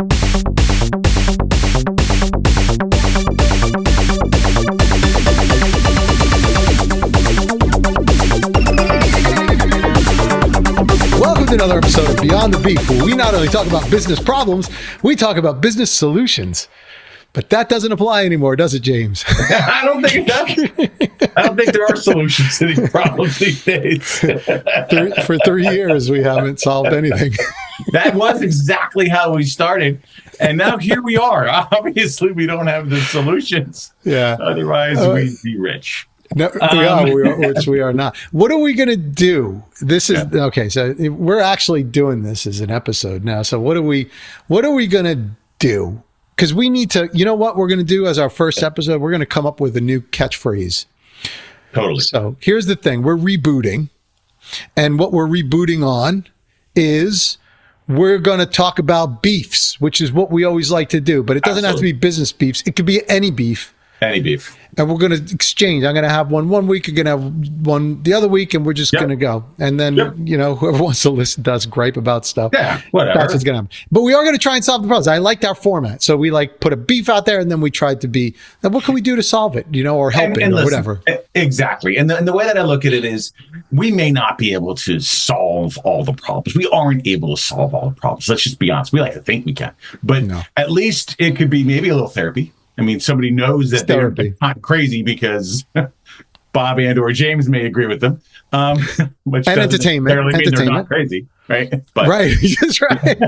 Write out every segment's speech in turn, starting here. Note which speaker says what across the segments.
Speaker 1: Welcome to another episode of Beyond the Beef, where we not only talk about business problems, we talk about business solutions. But that doesn't apply anymore, does it, James?
Speaker 2: I don't think it does. I don't think there are solutions to these problems these days.
Speaker 1: For 3 years, we haven't solved anything.
Speaker 2: That was exactly how we started. And now here we are. Obviously, we don't have the solutions.
Speaker 1: Yeah.
Speaker 2: Otherwise, we'd be rich.
Speaker 1: No, which we are not. What are we going to do? This is okay. So we're actually doing this as an episode now. So what are we going to do? Because we need to, you know what we're going to do as our first episode? We're going to come up with a new catchphrase.
Speaker 2: Totally.
Speaker 1: So here's the thing. We're rebooting. And what we're rebooting on is we're going to talk about beefs, which is what we always like to do. But it doesn't have to be business beefs. It could be any beef.
Speaker 2: Any beef.
Speaker 1: And we're going to exchange. I'm going to have one week. You're going to have one the other week, and we're just going to go. And then, whoever wants to listen to us gripe about stuff.
Speaker 2: Yeah, whatever.
Speaker 1: That's what's going to happen. But we are going to try and solve the problems. I liked our format. So we put a beef out there, and then we tried to be, what can we do to solve it, or help it, or listen, whatever.
Speaker 2: Exactly. And the way that I look at it is we may not be able to solve all the problems. We aren't able to solve all the problems. Let's just be honest. We like to think we can. But at least it could be maybe a little therapy. I mean, somebody knows that they're not crazy because Bob and or James may agree with them. Which
Speaker 1: and entertainment.
Speaker 2: Mean they're not crazy, right? But,
Speaker 1: right. That's right.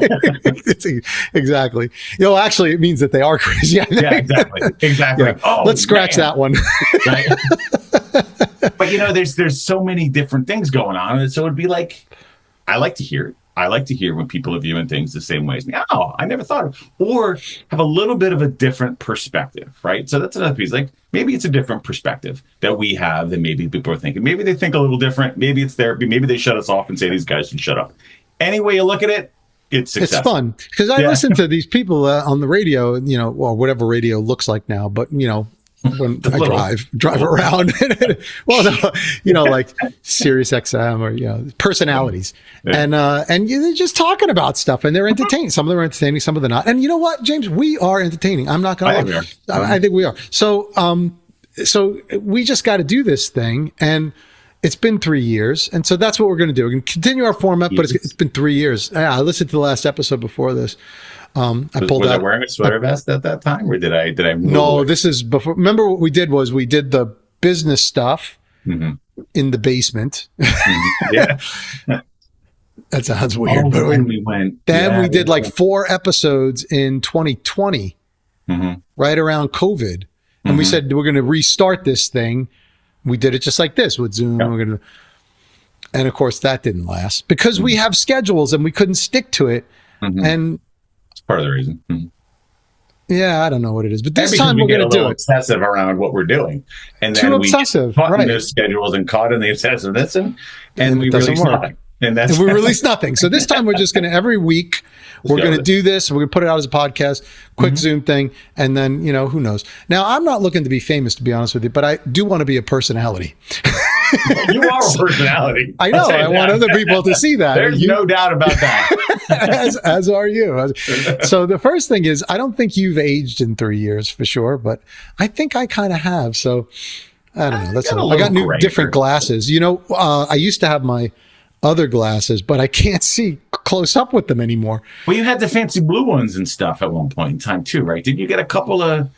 Speaker 1: Exactly. Actually, it means that they are crazy.
Speaker 2: Yeah, exactly.
Speaker 1: Yeah. Oh, let's scratch that one.
Speaker 2: Right? But, there's so many different things going on. And so it'd be like, I like to hear it. I like to hear when people are viewing things the same way as me. Oh, I never thought of, or have a little bit of a different perspective, right? So that's another piece. Like maybe it's a different perspective that we have than maybe people are thinking. Maybe they think a little different. Maybe it's therapy. Maybe they shut us off and say these guys should shut up. Any way you look at it, it's successful. It's fun
Speaker 1: because I listen to these people on the radio, or whatever radio looks like now, but when I drive around, well, no, like Sirius XM or personalities, and they're just talking about stuff, and they're entertaining. Some of them are entertaining, some of them not. And you know what, James, we are entertaining. I'm not going to lie. I think we are. So we just got to do this thing, and it's been 3 years, and so that's what we're going to do. We're going to continue our format, but it's been 3 years. Yeah, I listened to the last episode before this.
Speaker 2: Was I wearing a sweater vest at that time, or did I?
Speaker 1: No, away? This is before. Remember what we did was we did the business stuff in the basement.
Speaker 2: Yeah,
Speaker 1: that sounds weird. But
Speaker 2: we went.
Speaker 1: Then we did 4 episodes in 2020, right around COVID, and we said we're going to restart this thing. We did it just like this with Zoom. Yeah. We're going to, and of course that didn't last because we have schedules and we couldn't stick to it, and.
Speaker 2: Part of the reason.
Speaker 1: Yeah, I don't know what it is, but this time we're going to do it.
Speaker 2: Obsessive around what we're doing, and then we caught in those schedules and caught in the obsessiveness, and we released nothing. And we released nothing.
Speaker 1: So this time we're just going to every week we're going to do this. We're going to put it out as a podcast, quick Zoom thing, and then who knows. Now I'm not looking to be famous, to be honest with you, but I do want to be a personality.
Speaker 2: You are a personality.
Speaker 1: I know. I want other people to see that.
Speaker 2: There's no doubt about that.
Speaker 1: as are you. So the first thing is, I don't think you've aged in 3 years for sure, but I think I kind of have. So I don't know. I got different glasses. I used to have my other glasses, but I can't see close up with them anymore.
Speaker 2: Well, you had the fancy blue ones and stuff at one point in time too, right? Did you get a couple of?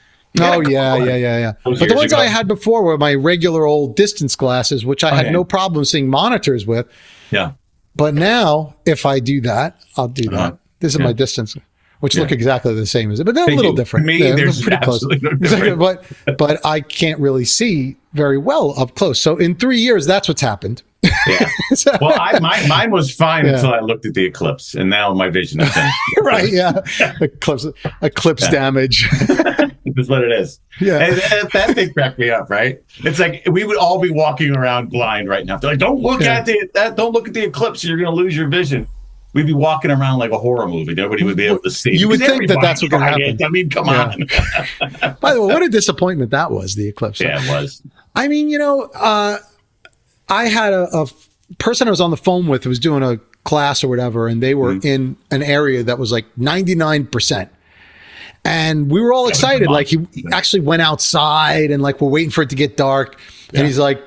Speaker 1: Oh, yeah. But the ones I had before were my regular old distance glasses, which I had no problem seeing monitors with.
Speaker 2: Yeah.
Speaker 1: But now, if I do that, I'll do that. This is my distance, which look exactly the same as it, but they're a little different.
Speaker 2: They're pretty close. No
Speaker 1: but I can't really see very well up close. So in 3 years, that's what's happened.
Speaker 2: Yeah. Well, mine was fine until I looked at the eclipse, and now my vision is finished.
Speaker 1: Right. Yeah. Eclipse damage.
Speaker 2: That's what it is.
Speaker 1: Yeah.
Speaker 2: And that thing cracked me up, right? It's like we would all be walking around blind right now. They're like, don't look at the eclipse, you're going to lose your vision. We'd be walking around like a horror movie. Nobody would be able to see.
Speaker 1: You would think that's what's going to happen.
Speaker 2: I mean, come on.
Speaker 1: By the way, what a disappointment that was, the eclipse.
Speaker 2: Yeah, it was.
Speaker 1: I mean, I had a person I was on the phone with who was doing a class or whatever, and they were in an area that was like 99%. And we were all excited. Like he actually went outside and like we're waiting for it to get dark. And he's like,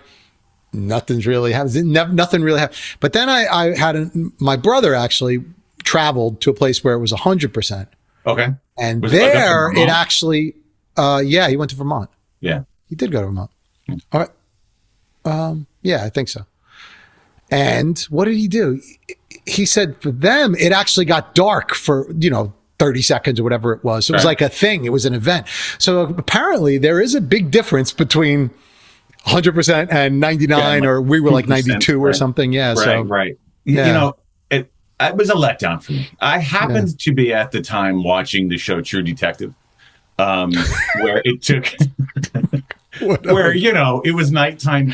Speaker 1: nothing really happened. But then I had my brother actually traveled to a place where it was 100%.
Speaker 2: Okay.
Speaker 1: And there it actually, he went to Vermont.
Speaker 2: Yeah.
Speaker 1: He did go to Vermont. All right. Yeah, I think so. And what did he do? He said for them, it actually got dark for, 30 seconds or whatever it was. So it was like a thing. It was an event. So apparently there is a big difference between 100% and 99, or we were like 92 or something. Yeah.
Speaker 2: Right. Yeah. It was a letdown for me. I happened to be at the time watching the show True Detective, where it took, where, it was nighttime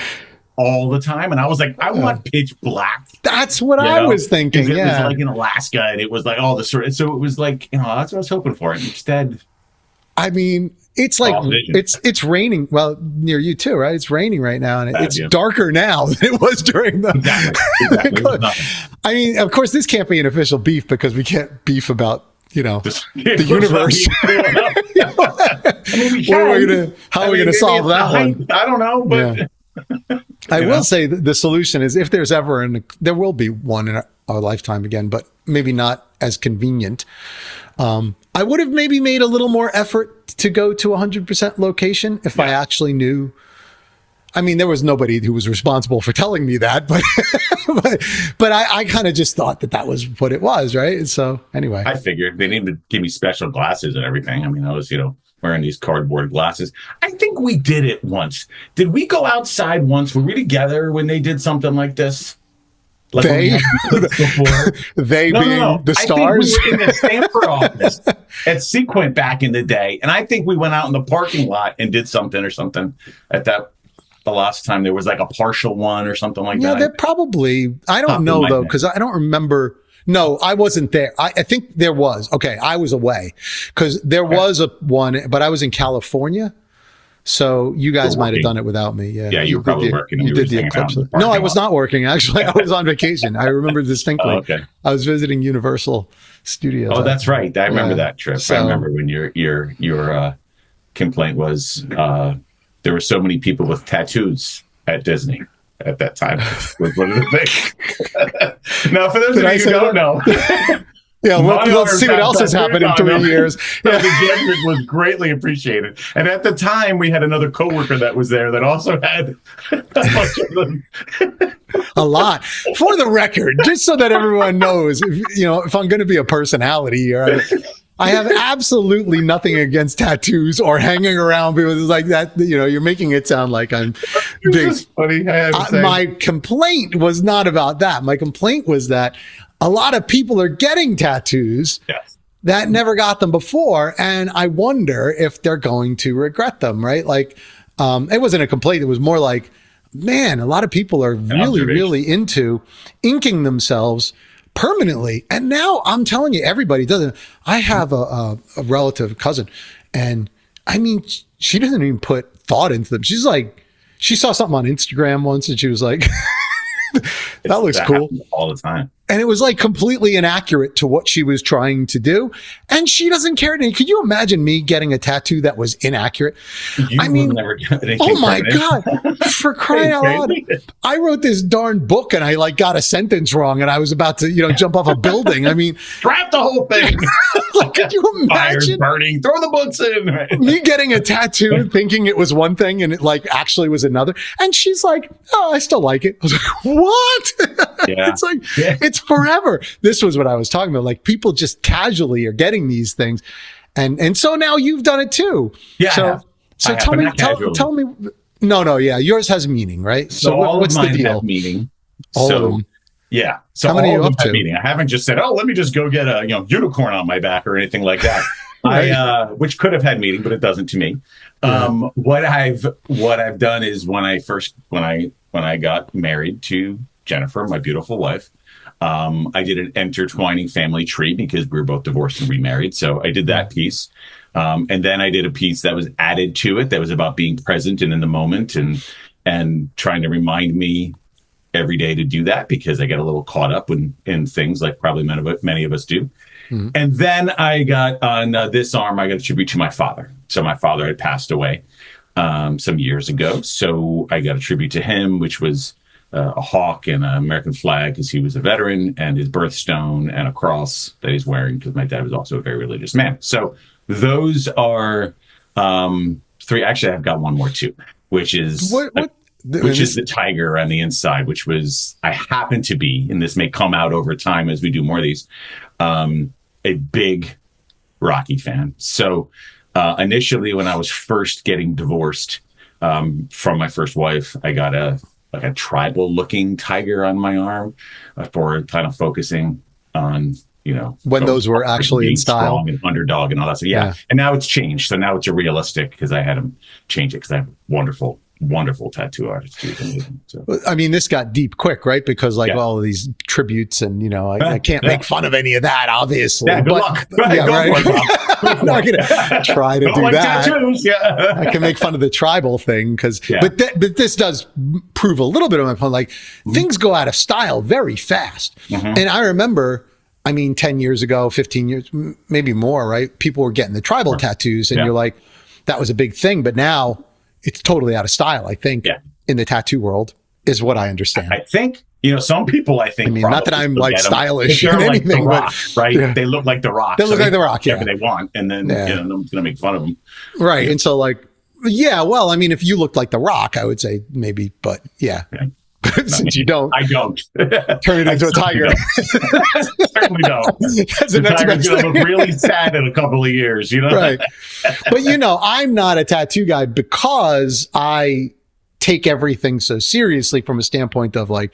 Speaker 2: all the time. And I was like, I want pitch black.
Speaker 1: That's what I was thinking.
Speaker 2: It was like in Alaska and it was like all the sort of, so it was like, that's what I was hoping for. And instead,
Speaker 1: I mean, it's like, it's raining. Well, near you too, right? It's raining right now and it's darker now than it was during the,
Speaker 2: exactly.
Speaker 1: I mean, of course this can't be an official beef because we can't beef about, the universe. How are we going to solve that one?
Speaker 2: I don't know, but
Speaker 1: I will say the solution is if there's ever, there will be one in our lifetime again, but maybe not as convenient. I would have maybe made a little more effort to go to 100% location if I actually knew. I mean, there was nobody who was responsible for telling me that, but I kind of just thought that was what it was, right? And so anyway,
Speaker 2: I figured they needed to give me special glasses and everything. I mean, I was, wearing these cardboard glasses. I think we did it once. Did we go outside once? Were we together when they did something like this? Like
Speaker 1: they being the stars?
Speaker 2: I think we were in the Stanford office at Sequent back in the day. And I think we went out in the parking lot and did something at the last time. There was like a partial one or something like that.
Speaker 1: Yeah, probably. I don't know though, because I don't remember. No, I wasn't there. I think there was. Okay, I was away because there was a one, but I was in California. So you guys might have done it without me. Yeah,
Speaker 2: you were probably working.
Speaker 1: You did the Eclipse. No, I was not working. Actually, I was on vacation. I remember distinctly.
Speaker 2: Okay.
Speaker 1: I was visiting Universal Studios.
Speaker 2: Oh, that's right. I remember that trip. I remember when your complaint was there were so many people with tattoos at Disney at that time. Was one of the things. Now, for those of you who don't know.
Speaker 1: Yeah, let's see what else has happened in 3 years.
Speaker 2: The judgment was greatly appreciated. And at the time, we had another coworker that was there that also had a bunch of them.
Speaker 1: A lot. For the record, just so that everyone knows, if I'm going to be a personality here, I have absolutely nothing against tattoos or hanging around people like that. You're making it sound like I'm big.
Speaker 2: It's funny. I have to say.
Speaker 1: My complaint was not about that. My complaint was that a lot of people are getting tattoos that never got them before. And I wonder if they're going to regret them, right? Like, it wasn't a complaint. It was more like, man, a lot of people are really into inking themselves permanently. And now I'm telling you, everybody doesn't. I have a relative cousin, and I mean, she doesn't even put thought into them. She's like, she saw something on Instagram once and she was like, that looks cool.
Speaker 2: All the time.
Speaker 1: And it was like completely inaccurate to what she was trying to do. And she doesn't care. Could you imagine me getting a tattoo that was inaccurate? I mean, oh my God, for crying out loud. I wrote this darn book and I got a sentence wrong and I was about to, jump off a building. I mean,
Speaker 2: scrap the whole thing.
Speaker 1: Could you imagine?
Speaker 2: Fires burning, throw the books in.
Speaker 1: Me getting a tattoo thinking it was one thing and it actually was another. And she's like, oh, I still like it. I was like, what?
Speaker 2: Yeah.
Speaker 1: It's like, it's forever. This was what I was talking about. Like, people just casually are getting these things. And so now you've done it too.
Speaker 2: Yeah.
Speaker 1: So tell me. No. Yeah. Yours has meaning, right?
Speaker 2: So what's the deal? Have meaning. Yeah. So
Speaker 1: how many are you up to?
Speaker 2: Meaning. I haven't just said, let me just go get a unicorn on my back or anything like that. Right. Which could have had meaning, but it doesn't to me. Yeah. What I've done is when I got married to Jennifer, my beautiful wife, I did an intertwining family tree because we were both divorced and remarried. So I did that piece. And then I did a piece that was added to it that was about being present and in the moment and trying to remind me every day to do that because I get a little caught up in things like probably many of us do. Mm-hmm. And then I got on this arm, I got a tribute to my father. So my father had passed away some years ago. So I got a tribute to him, which was a hawk and an American flag because he was a veteran, and his birthstone and a cross that he's wearing because my dad was also a very religious man. So those are three. Actually, I've got one more too, which is which is the tiger on the inside, which was I happen to be, and this may come out over time as we do more of these, a big Rocky fan. So initially, when I was first getting divorced from my first wife, I got a tribal looking tiger on my arm for kind of focusing on,
Speaker 1: when those were actually in style,
Speaker 2: strong and underdog and all that. So yeah. And now it's changed. So now it's a realistic because I had him change it because I have wonderful tattoo artists. So.
Speaker 1: I mean, this got deep quick, right? Because all of these tributes and, I can't make fun of any of that, obviously.
Speaker 2: Yeah, good luck.
Speaker 1: I'm not going to try to do that. Tattoos, I can make fun of the tribal thing but this does prove a little bit of my point. Like things go out of style very fast. Mm-hmm. And I remember, 10 years ago, 15 years, maybe more, right? People were getting the tribal tattoos and you're like, that was a big thing. But now it's totally out of style, I think, in the tattoo world, is what I understand.
Speaker 2: I think, some people,
Speaker 1: not that I'm like stylish or anything,
Speaker 2: like Rock, right? Yeah. They look like the Rock.
Speaker 1: They look like the Rock,
Speaker 2: whatever they want. And then, no one's going to make fun of them.
Speaker 1: Right. And so if you looked like the Rock, I would say maybe, but yeah. Since you don't.
Speaker 2: I don't.
Speaker 1: Turn it into a tiger.
Speaker 2: Certainly don't. The tiger's going to look really sad in a couple of years,
Speaker 1: Right. But, I'm not a tattoo guy because I take everything so seriously from a standpoint of like,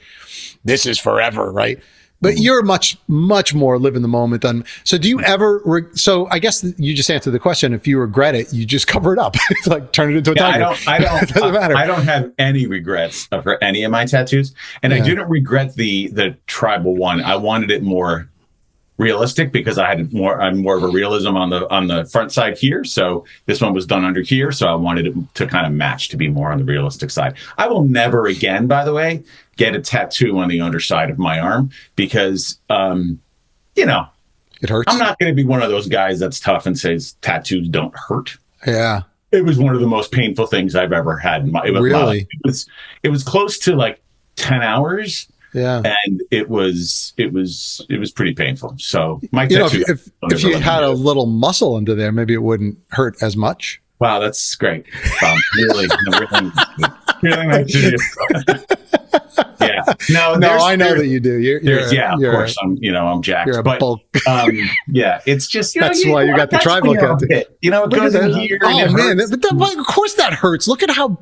Speaker 1: this is forever, right? But you're much, much more live in the moment than. So do you ever? So I guess you just answered the question. If you regret it, you just cover it up, like turn it into a tiger.
Speaker 2: I don't. Doesn't matter. I don't have any regrets for any of my tattoos, and I didn't regret the tribal one. I wanted it more realistic because I'm more of a realism on the front side here. So this one was done under here. So I wanted it to kind of match to be more on the realistic side. I will never again, by the way, get a tattoo on the underside of my arm because, it
Speaker 1: hurts.
Speaker 2: I'm not going to be one of those guys that's tough and says tattoos don't hurt.
Speaker 1: Yeah.
Speaker 2: It was one of the most painful things I've ever had.
Speaker 1: Really?
Speaker 2: It was close to like 10 hours.
Speaker 1: Yeah.
Speaker 2: And it was pretty painful. So my tattoo,
Speaker 1: if you had a little muscle under there, maybe it wouldn't hurt as much.
Speaker 2: Wow, that's great. Really nice to do. Yeah. No,
Speaker 1: I know that you do.
Speaker 2: Of course. I'm jacked.
Speaker 1: You're a bulk.
Speaker 2: It's just
Speaker 1: that's why you got the tribal tattoo.
Speaker 2: It goes in here.
Speaker 1: Oh man, of course that hurts. Look at how.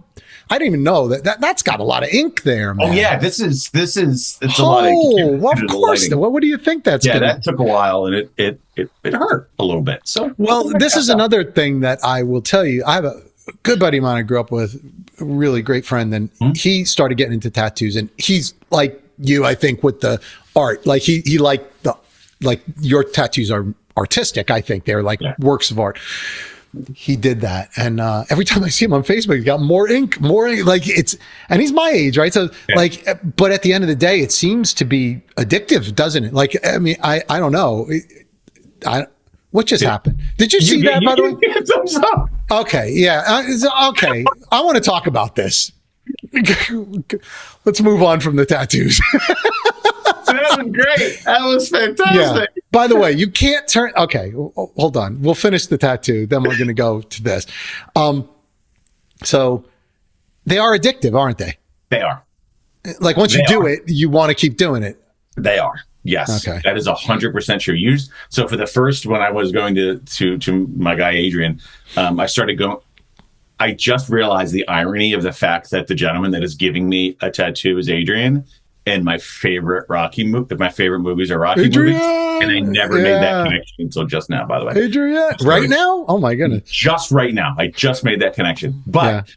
Speaker 1: I didn't even know that's got a lot of ink there, man.
Speaker 2: Oh yeah, it's a lot of ink.
Speaker 1: Well, of course. What do you think that's
Speaker 2: gonna... that took a while and it hurt a little bit. So
Speaker 1: this is another thing that I will tell you. I have a good buddy of mine I grew up with, a really great friend, and he started getting into tattoos, and he's like you, I think, with the art. Like he liked your tattoos are artistic, I think. They're like works of art. He did that, and every time I see him on Facebook, he got more ink. Like and he's my age, right? So but at the end of the day, it seems to be addictive, doesn't it? Like, I don't know. What just happened? Did you see that, by the way? Okay, yeah, okay. I want to talk about this. Let's move on from the tattoos.
Speaker 2: That was great. That was fantastic.
Speaker 1: Yeah. By the way, you can't turn. Okay, hold on. We'll finish the tattoo. Then we're going to go to this. So they are addictive, aren't they?
Speaker 2: They are.
Speaker 1: Like once you do it, you want to keep doing it.
Speaker 2: They are. Yes. Okay. That is 100% true. So for the first, when I was going to my guy, Adrian, I started going. I just realized the irony of the fact that the gentleman that is giving me a tattoo is Adrian. And my favorite movies are Rocky movies. And I never made that connection until just now, by the way.
Speaker 1: Adrian? Right now? Oh, my goodness.
Speaker 2: Just right now. I just made that connection. But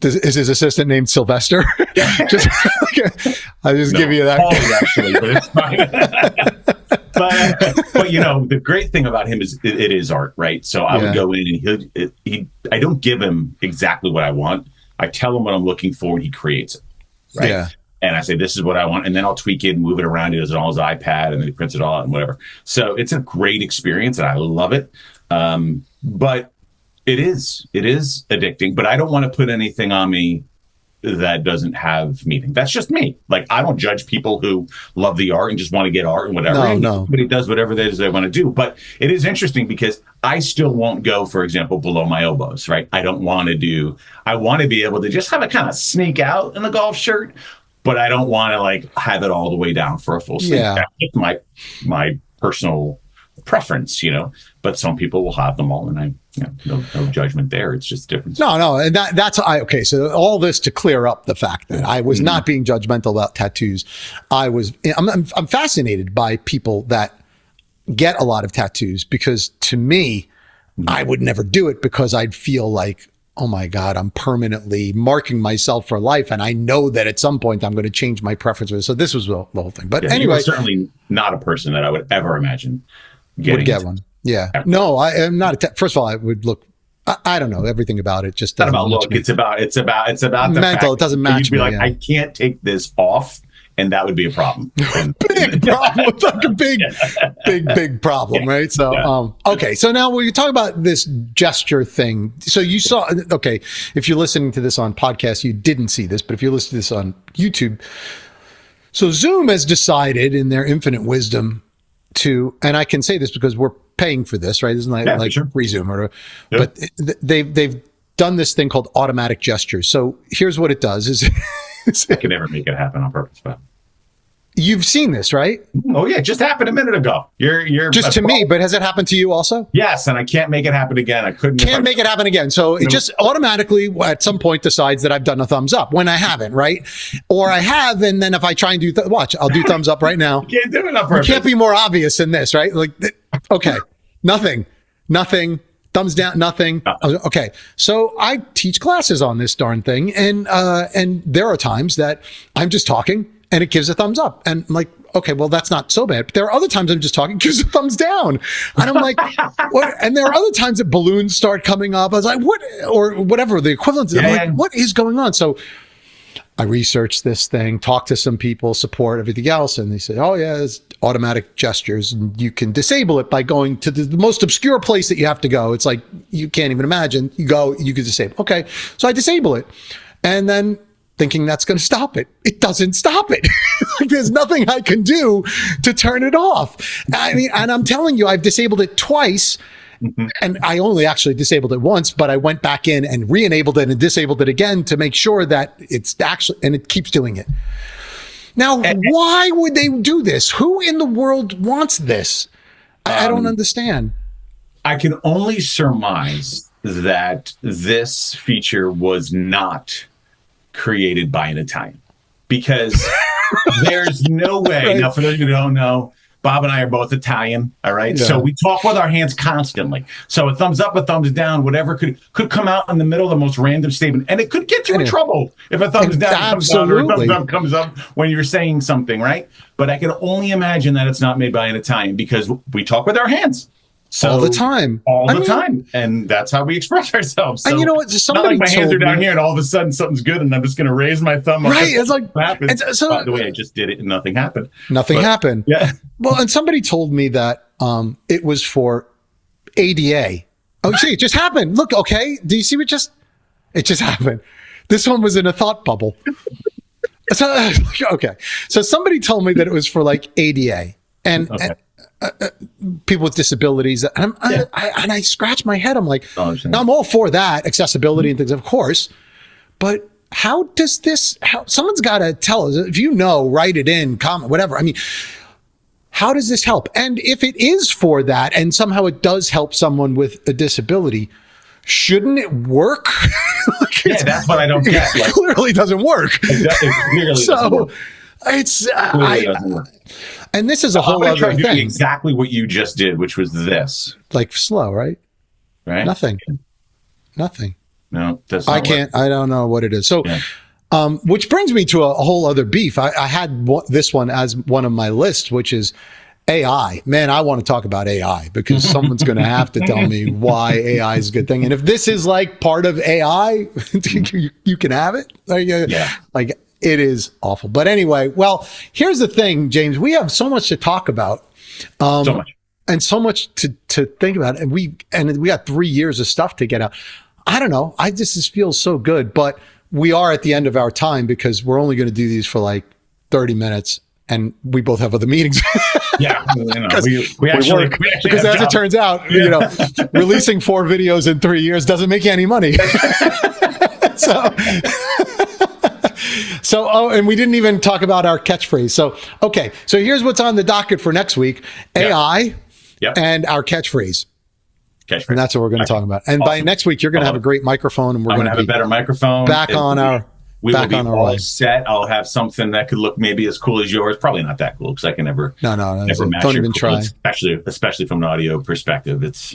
Speaker 1: is his assistant named Sylvester? I just give you that.
Speaker 2: Actually, but it's fine. but the great thing about him is it is art, right? So I would go in and I don't give him exactly what I want. I tell him what I'm looking for and he creates it. Right. Yeah. And I say, this is what I want. And then I'll tweak it and move it around. He does it on his iPad and then he prints it all out and whatever. So it's a great experience and I love it. But it is addicting, but I don't want to put anything on me that doesn't have meaning. That's just me. Like, I don't judge people who love the art and just want to get art and whatever.
Speaker 1: No.
Speaker 2: But he does whatever it is they want to do. But it is interesting because I still won't go, for example, below my elbows, right? I want to be able to just have it kind of sneak out in the golf shirt, but I don't want to like have it all the way down for a full sleeve.
Speaker 1: Yeah.
Speaker 2: That's my personal preference, but some people will have them all, and I no judgment there. It's just different.
Speaker 1: No, and okay. So all this to clear up the fact that I was not being judgmental about tattoos. I'm fascinated by people that get a lot of tattoos, because to me, I would never do it because I'd feel like, oh my God, I'm permanently marking myself for life. And I know that at some point I'm going to change my preferences. So this was the whole thing. But anyway.
Speaker 2: You're certainly not a person that I would ever imagine
Speaker 1: would get one. Yeah. No, I am not. First of all, I would look, I don't know, everything about it just doesn't.
Speaker 2: It's not about look. It's about the
Speaker 1: mental. It doesn't match me.
Speaker 2: You'd be like, I can't take this off. And that would be a problem.
Speaker 1: Big problem. It's like a big problem, right? So, okay. So now when you talk about this gesture thing, so you saw, okay, if you're listening to this on podcast, you didn't see this, but if you listen to this on YouTube, so Zoom has decided in their infinite wisdom and I can say this because we're paying for this, right? Isn't that like sure. Resume or, but they've done this thing called automatic gestures. So here's what it does is,
Speaker 2: I can never make it happen on purpose, but
Speaker 1: you've seen this, right?
Speaker 2: Oh yeah, it just happened a minute ago. You're
Speaker 1: just to me, but has it happened to you also?
Speaker 2: Yes, and I can't make it happen again. I can't
Speaker 1: make it happen again. So it just automatically at some point decides that I've done a thumbs up when I haven't, right? Or I have, and then if I try and do watch, I'll do thumbs up right now.
Speaker 2: You can't do it on purpose.
Speaker 1: You can't be more obvious than this, right? Like, okay, nothing. Thumbs down, nothing. Okay. So I teach classes on this darn thing. And there are times that I'm just talking and it gives a thumbs up. And I'm like, okay, well, that's not so bad. But there are other times I'm just talking, it gives a thumbs down. And I'm like, what? And there are other times that balloons start coming up. I was like, what? Or whatever the equivalent is. I'm like, what is going on? So I researched this thing, talked to some people, support, everything else. And they said, oh yeah, it's automatic gestures. And you can disable it by going to the most obscure place that you have to go. It's like, you can't even imagine. You can disable. Okay. So I disable it. And then thinking that's going to stop it. It doesn't stop it. Like, there's nothing I can do to turn it off. I mean, and I'm telling you, I've disabled it twice. And I only actually disabled it once, but I went back in and re-enabled it and disabled it again to make sure that it's actually, and it keeps doing it. Now, why would they do this? Who in the world wants this? I don't understand.
Speaker 2: I can only surmise that this feature was not created by an Italian, because there's no way. Right. Now, for those of you who don't know, Bob and I are both Italian, all right? Yeah. So we talk with our hands constantly. So a thumbs up, a thumbs down, whatever could come out in the middle of the most random statement. And it could get you in trouble if a thumbs down comes down or a thumbs up comes up when you're saying something, right? But I can only imagine that it's not made by an Italian, because we talk with our hands. So,
Speaker 1: all the time.
Speaker 2: And that's how we express ourselves. So
Speaker 1: and you know what? Somebody
Speaker 2: not like my hands are down here and all of a sudden something's good and I'm just going to raise my thumb up.
Speaker 1: Right. It's like,
Speaker 2: so, by the way, I just did it and nothing happened.
Speaker 1: Nothing happened.
Speaker 2: Yeah.
Speaker 1: Well, and somebody told me that it was for ADA. Oh, see, it just happened. Look, okay. Do you see it just happened? This one was in a thought bubble. So, okay. So somebody told me that it was for like ADA and people with disabilities. And I scratch my head. I'm like, now I'm all for that, accessibility and things, of course. But how does this, someone's got to tell us, if you know, write it in, comment, whatever. I mean, how does this help? And if it is for that, and somehow it does help someone with a disability, shouldn't it work?
Speaker 2: That's what I don't get.
Speaker 1: It clearly doesn't work.
Speaker 2: It clearly doesn't work.
Speaker 1: It's and this is a whole other thing.
Speaker 2: Exactly what you just did, which was this.
Speaker 1: Like slow, right?
Speaker 2: Right.
Speaker 1: Nothing.
Speaker 2: No, that's
Speaker 1: I can't. I don't know what it is. So, which brings me to a whole other beef. I had this one as one of my lists, which is AI. Man, I want to talk about AI because someone's going to have to tell me why AI is a good thing. And if this is like part of AI, you can have it. Like It is awful. But anyway, well, here's the thing, James. We have so much to talk about.
Speaker 2: So much.
Speaker 1: And so much to think about. And we got 3 years of stuff to get out. I don't know. This feels so good. But we are at the end of our time because we're only going to do these for like 30 minutes. And we both have other meetings.
Speaker 2: Yeah, we actually
Speaker 1: because as it turns out, releasing 4 videos in 3 years doesn't make you any money. So, and we didn't even talk about our catchphrase. So, okay, so here's what's on the docket for next week: AI and our catchphrase. And that's what we're going to talk about. And by next week, you're going to have a great microphone, and we're going to
Speaker 2: have a better microphone. We will be all set. I'll have something that could look maybe as cool as yours. Probably not that cool because I can never match
Speaker 1: don't even try.
Speaker 2: Especially from an audio perspective. It's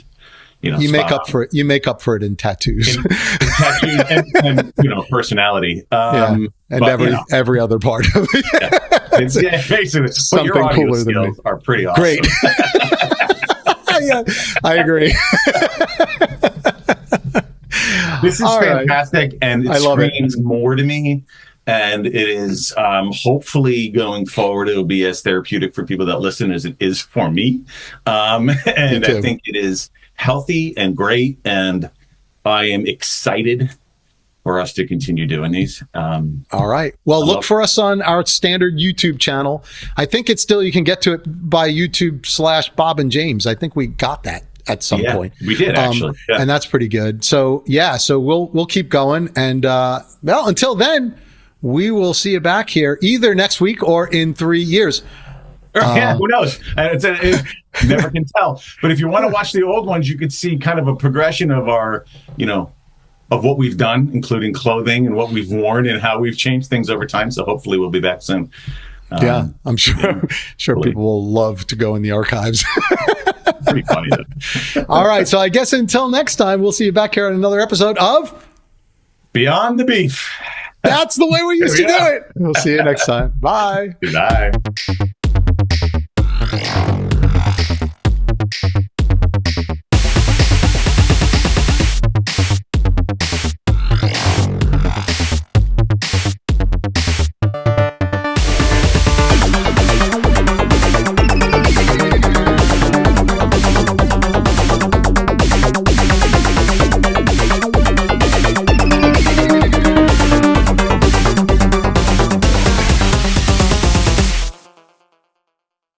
Speaker 1: you make up for it. You make up for it in tattoos,
Speaker 2: and personality.
Speaker 1: And every other part of it.
Speaker 2: Basically,
Speaker 1: something cooler than me.
Speaker 2: Are pretty awesome.
Speaker 1: Great. Yeah, I agree.
Speaker 2: This is fantastic, and it screams more to me. And it is hopefully going forward, it'll be as therapeutic for people that listen as it is for me. And I think it is healthy and great, and I am excited for us to continue doing these.
Speaker 1: All right. Well, look for us on our standard YouTube channel. I think it's still, you can get to it by YouTube/Bob and James. I think we got that at some point.
Speaker 2: We did actually.
Speaker 1: And that's pretty good. So so we'll keep going. And well, until then, we will see you back here either next week or in 3 years.
Speaker 2: Who knows? It never can tell. But if you want to watch the old ones, you could see kind of a progression of our, of what we've done, including clothing and what we've worn and how we've changed things over time. So hopefully we'll be back soon.
Speaker 1: I'm sure people will love to go in the archives.
Speaker 2: Pretty funny, though.
Speaker 1: All right. So I guess until next time, we'll see you back here on another episode of
Speaker 2: Beyond the Beef.
Speaker 1: That's the way we used to do it. We'll see you next time. Bye.
Speaker 2: Goodbye.